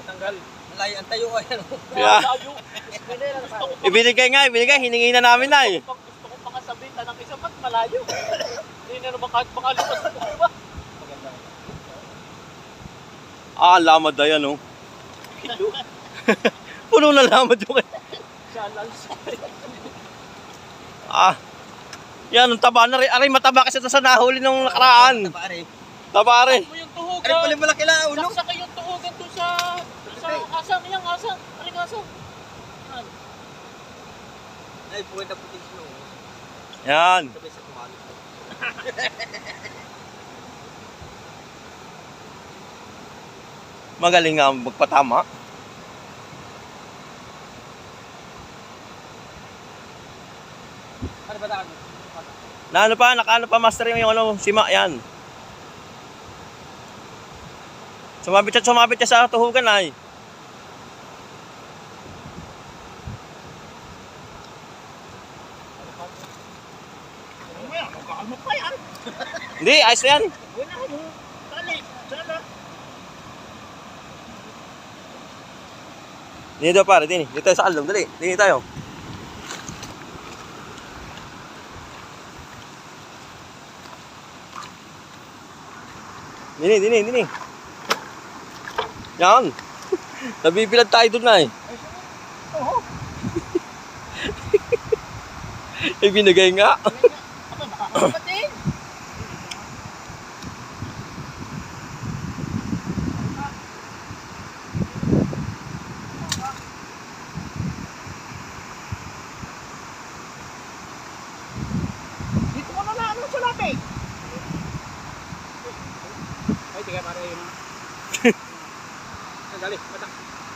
Tanggal. Malayo ang tayo ay ano. Yeah. Ibinigay, hiningi na namin na eh. Pag gusto ko pakasabitan ng isa ba't malayo? Hindi na naman kahit makalipas ko ba? Maganda. Lamad na yan, oh. Puno na lamad yung yan, ang taba na rin. Aray, mataba kasi ito sa nahuli nung nakaraan. Taba rin. Mo yung tuhog. Aray pala malaki lang ulo. Saksa yung tuhogan doon sa asang. Yang asang. Aring asang. Yan. Ay, buwan na puting snow. Yan. Sabay sa kumalo. Magaling nga magpatama. Ano ba daan? Nakaano pa master yung ano, sima yan. Sumabit siya sa tuhugan ay. Ano pa yan? Hindi, ayos na yan. Wala mo. Tali. Sana. Dito daw pare, dito tayo sa along, dali. Dito tayo. Dini. Yan. Nabibilad tayo doon na eh. Oo. Ibinigay nga. Aba, nakakapatid. Dito ko na ano sa lapit. Ay, tiga para yun. Dali, mata.